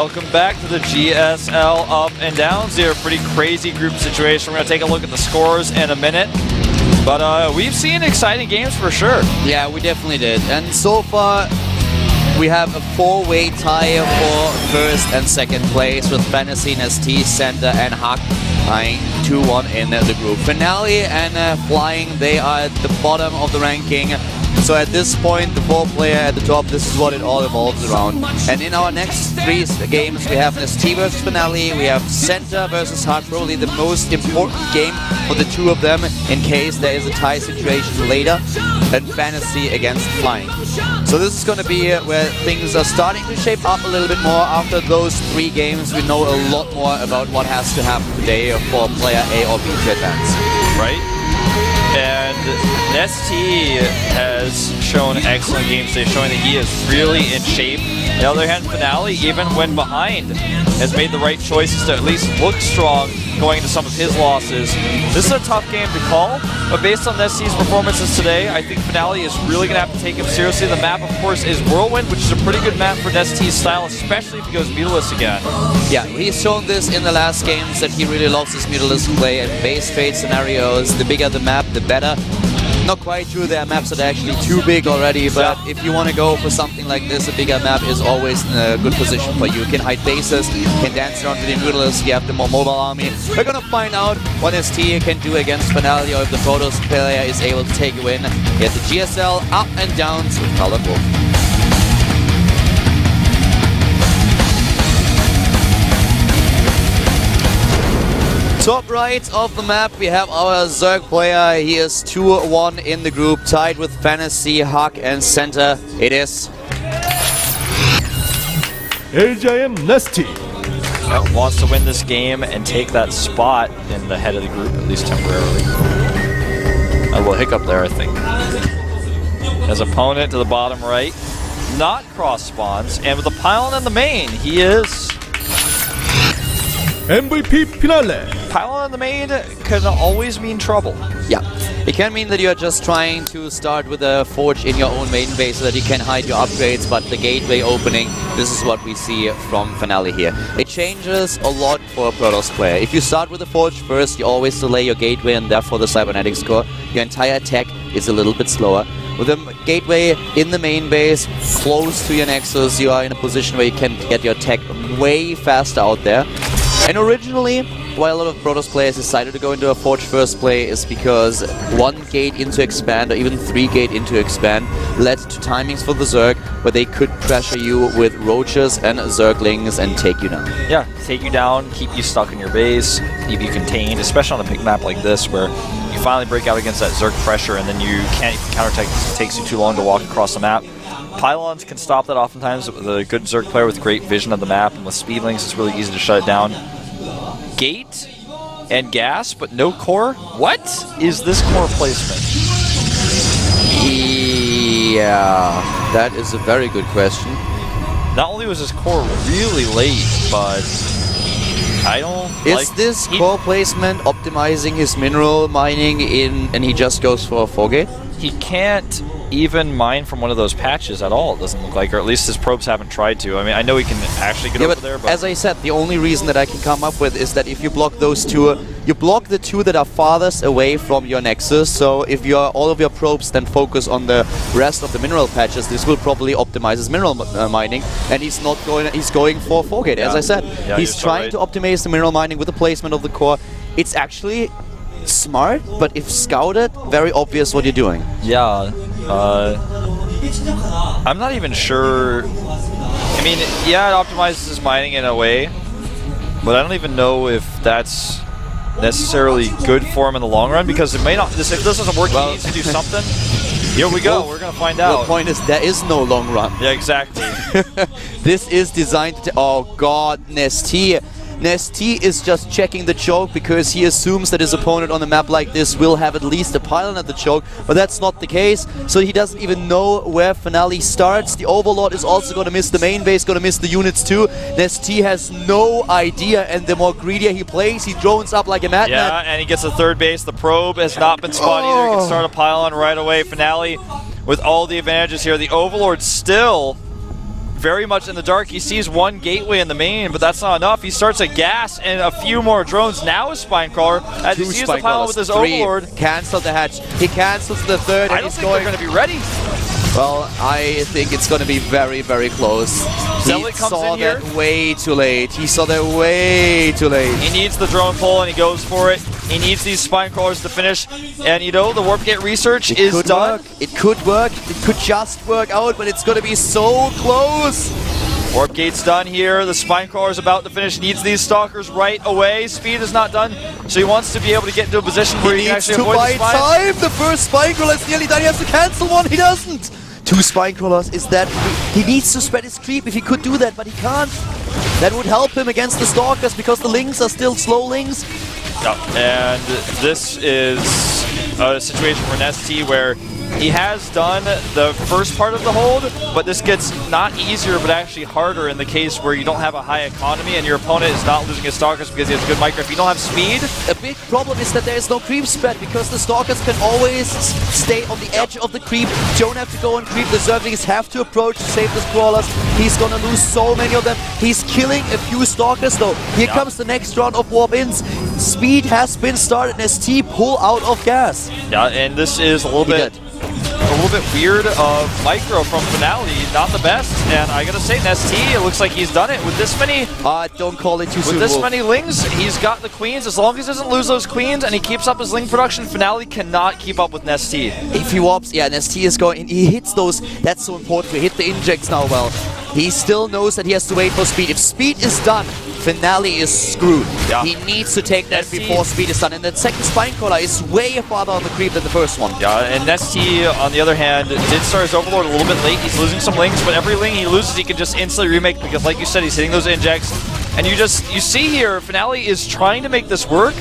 Welcome back to the GSL Up and Downs here. Pretty crazy group situation. We're going to take a look at the scores in a minute. But we've seen exciting games for sure. Yeah, we definitely did. And so far, we have a four-way tie for first and second place with Fantasy, NesTea, Center, and Huck tying 2-1 in the group. Finale and Flying, they are at the bottom of the ranking. So at this point, the four-player at the top, this is what it all evolves around. And in our next three games, we have NesTea versus Finale, we have Center versus Huck, probably the most important game for the two of them in case there is a tie situation later, and Fantasy against Flying. So this is going to be where things are starting to shape up a little bit more. After those three games, we know a lot more about what has to happen today for player A or B to advance. Right? And NesTea has shown excellent games today, showing that he is really in shape. On the other hand, Finale, even when behind, has made the right choices to at least look strong going into some of his losses. This is a tough game to call, but based on NesTea's performances today, I think Finale is really going to have to take him seriously. The map, of course, is Whirlwind, which is a pretty good map for NesTea's style, especially if he goes mutalist again. Yeah, he's shown this in the last games that he really loves his mutalist play and base trade scenarios. The bigger the map, the better. Not quite true, there are maps that are actually too big already, but if you want to go for something like this, a bigger map is always in a good position for you. You can hide bases, you can dance around with the Noodlers, you have the more mobile army. We're going to find out what NesTea can do against Finale, or if the Protoss player is able to take a win. Get the GSL Up and Downs with Colored Wolf. Top right of the map, we have our Zerg player. He is 2-1 in the group, tied with Fantasy, Huck, and Center. It is LGIM NesTea. Wants to win this game and take that spot in the head of the group, at least temporarily. A little hiccup there, I think. His opponent to the bottom right, not cross spawns, and with the pylon in the main, he is MVP Finale. Pylon in the main can always mean trouble. Yeah, it can mean that you're just trying to start with a forge in your own main base so that you can hide your upgrades, but the gateway opening, this is what we see from Finale here. It changes a lot for a Protoss player. If you start with a forge first, you always delay your gateway and therefore the cybernetics core. Your entire attack is a little bit slower. With a gateway in the main base, close to your nexus, you are in a position where you can get your attack way faster out there. And originally, why a lot of Protoss players decided to go into a Forge first play is because 1 gate into expand or even 3 gate into expand led to timings for the Zerg where they could pressure you with roaches and Zerglings and take you down. Yeah, take you down, keep you stuck in your base, keep you contained, especially on a big map like this where you finally break out against that Zerg pressure and then you can't counterattack because it takes you too long to walk across the map. Pylons can stop that oftentimes with a good Zerg player with great vision of the map, and with Speedlings it's really easy to shut it down. Gate and gas, but no core? What is this core placement? Yeah, that is a very good question. Not only was his core really late, but I don't Is this core placement optimizing his mineral mining and he just goes for a 4-gate? He can't even mine from one of those patches at all, it doesn't look like, or at least his probes haven't tried to. I mean, I know he can actually get over there, but as I said, the only reason that I can come up with is that if you block those two, you block the two that are farthest away from your nexus, so if all of your probes then focus on the rest of the mineral patches, this will probably optimize his mineral mining, and he's going for 4-gate, as I said. Yeah, he's trying to optimize the mineral mining with the placement of the core. It's actually smart, but if scouted, very obvious what you're doing. Yeah, I'm not even sure. I mean, yeah, it optimizes his mining in a way, but I don't even know if that's necessarily good for him in the long run, because it may not. If this doesn't work, he needs to do something. Here we go. We're gonna find out. The point is, there is no long run. Yeah, exactly. This is designed to. Oh God, NesTea. NesTea is just checking the choke because he assumes that his opponent on a map like this will have at least a pylon at the choke, but that's not the case, so he doesn't even know where Finale starts. The Overlord is also going to miss the main base, going to miss the units too. NesTea has no idea, and the more greedier he plays, he drones up like a madman. Yeah, and he gets a third base. The probe has not been spotted either. He can start a pylon right away. Finale with all the advantages here. The Overlord still very much in the dark. He sees one gateway in the main, but that's not enough. He starts a gas and a few more drones. Now a Spinecrawler, as he sees the pylon with his Overlord. Cancel the hatch. He cancels the third, and I don't think they're going to be ready. Well, I think it's going to be very, very close. He saw that way too late. He saw that way too late. He needs the drone pull, and he goes for it. He needs these Spinecrawlers to finish. And, you know, the Warp Gate research is done. It could work. It could just work out, but it's going to be so close. Warp Gate's done here. The Spinecrawler's about to finish. Needs these Stalkers right away. Speed is not done, so he wants to be able to get into a position where he can actually avoid the Spine. Time. The first Spinecrawler is nearly done. He has to cancel one. He doesn't. 2 Spinecrawlers, is that... He needs to spread his creep if he could do that, but he can't. That would help him against the Stalkers because the Lings are still slow Lings. Yeah, and this is a situation for NesTea where he has done the first part of the hold, but this gets not easier, but actually harder in the case where you don't have a high economy and your opponent is not losing his Stalkers because he has good micro. If you don't have speed... A big problem is that there is no creep spread because the Stalkers can always stay on the edge of the creep. Don't have to go and creep. The Zerglings have to approach to save the Crawlers. He's gonna lose so many of them. He's killing a few Stalkers though. Here comes the next round of warp-ins. Speed has been started. NesTea pull out of gas. Yeah, and this is a little bit weird of micro from Finale, not the best, and I gotta say, NesTea, it looks like he's done it with this many. Don't call it too soon. With this many Lings, he's got the Queens. As long as he doesn't lose those Queens and he keeps up his Ling production, Finale cannot keep up with NesTea. If he warps, yeah, NesTea is going. He hits those. That's so important. He hit the injects now well. He still knows that he has to wait for speed. If speed is done, Finale is screwed. Yeah. He needs to take that before speed is done. And the second Spinecrawler is way farther on the creep than the first one. Yeah, and NesTea, on the other hand, did start his Overlord a little bit late. He's losing some Lings, but every Ling he loses, he can just instantly remake because, like you said, he's hitting those injects. And you see here, Finale is trying to make this work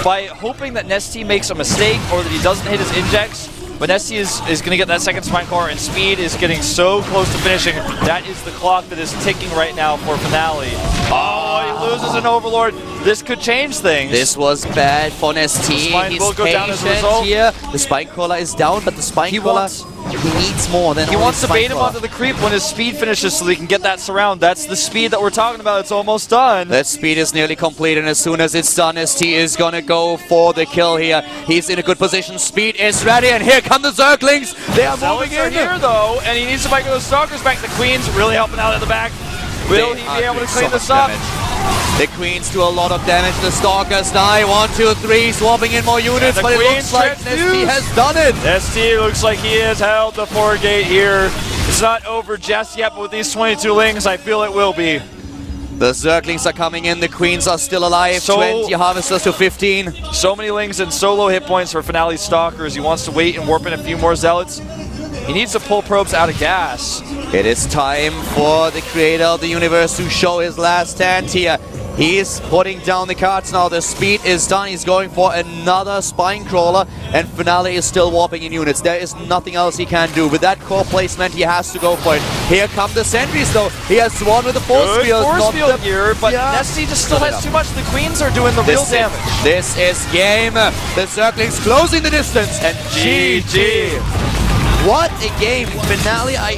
by hoping that NesTea makes a mistake or that he doesn't hit his injects. But NesTea is going to get that second Spinecrawler, and Speed is getting so close to finishing. That is the clock that is ticking right now for Finale. Oh, he loses an Overlord. This could change things. This was bad for NesTea. He's will go down as a result. Here. The Spinecrawler is down, but the Spinecrawler, he needs more than he wants to bait him onto the creep when his speed finishes so he can get that surround. That's the speed that we're talking about. It's almost done. That speed is nearly complete, and as soon as it's done, NesTea is going to go for the kill here. He's in a good position. Speed is ready, and here come the Zerglings. They are moving in here, though, and he needs to make those Stalkers back. The Queens really helping out at the back. Will he be able to clean this up? The Queens do a lot of damage. The Stalkers die. 1, 2, 3, swapping in more units, but it looks like NesTea has done it. NesTea looks like he has held the 4 gate here. It's not over just yet, but with these 22 Lings, I feel it will be. The Zerglings are coming in. The Queens are still alive. 20 Harvesters to 15. So many Lings and so low hit points for Finale's Stalkers. He wants to wait and warp in a few more Zealots. He needs to pull probes out of gas. It is time for the creator of the universe to show his last stand here. He's putting down the cards now. The speed is done. He's going for another Spinecrawler, and Finale is still warping in units. There is nothing else he can do. With that core placement, he has to go for it. Here come the sentries, though. He has one with the force field. Force field here, but NesTea just still has too much. The Queens are doing the real damage. This is game. The Zerglings closing the distance, and GG. What a game. Finale, I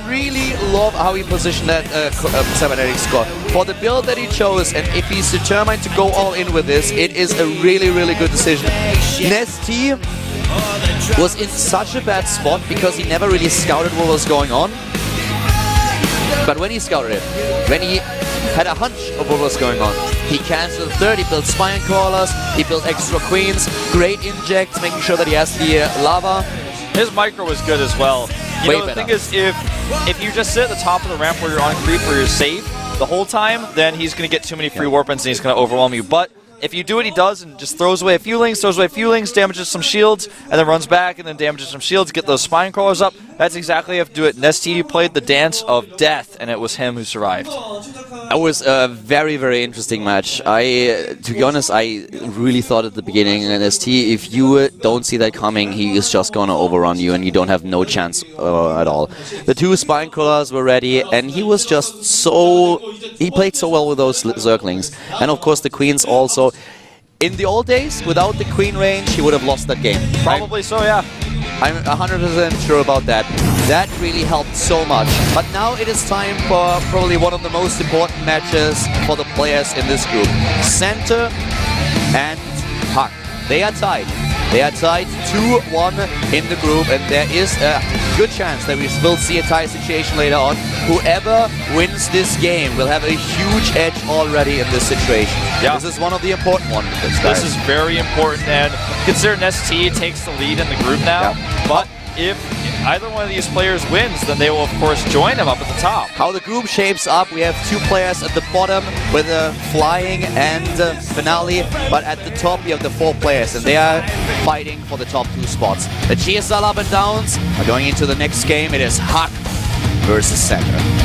really love how he positioned that cybernetic squad. For the build that he chose, and if he's determined to go all in with this, it is a really, really good decision. NesTea was in such a bad spot because he never really scouted what was going on. But when he scouted it, when he had a hunch of what was going on, he cancelled third, he built Spinecrawlers, he built extra Queens, great injects, making sure that he has the lava. His micro was good as well. The thing is, if you just sit at the top of the ramp where you're on creep, where you're safe the whole time, then he's going to get too many free warp-ins and he's going to overwhelm you. But if you do what he does and just throws away a few Lings, damages some shields, and then runs back and then damages some shields, get those Spinecrawlers up, that's exactly how you have to do it. NesTea played the dance of death, and it was him who survived. It was a very, very interesting match. To be honest, I really thought at the beginning, NesTea, if you don't see that coming, he is just going to overrun you, and you don't have no chance at all. The 2 Spinecrawlers were ready, and he was just so... He played so well with those Zerglings. And of course, the Queens also. In the old days, without the Queen range, he would have lost that game. Probably so, yeah. I'm 100% sure about that. That really helped so much. But now it is time for probably one of the most important matches for the players in this group. Center and Huck. They are tied. They are tied 2-1 in the group, and there is a good chance that we will see a tie situation later on. Whoever wins this game will have a huge edge already in this situation. Yeah. This is one of the important ones. This is very important, and consider NesTea takes the lead in the group now, but if either one of these players wins, then they will of course join him up at the top. How the group shapes up, we have 2 players at the bottom with a flying and finale, but at the top we have the 4 players, and they are fighting for the top 2 spots. The GSL up and downs are going into the next game. It is Huck versus Center.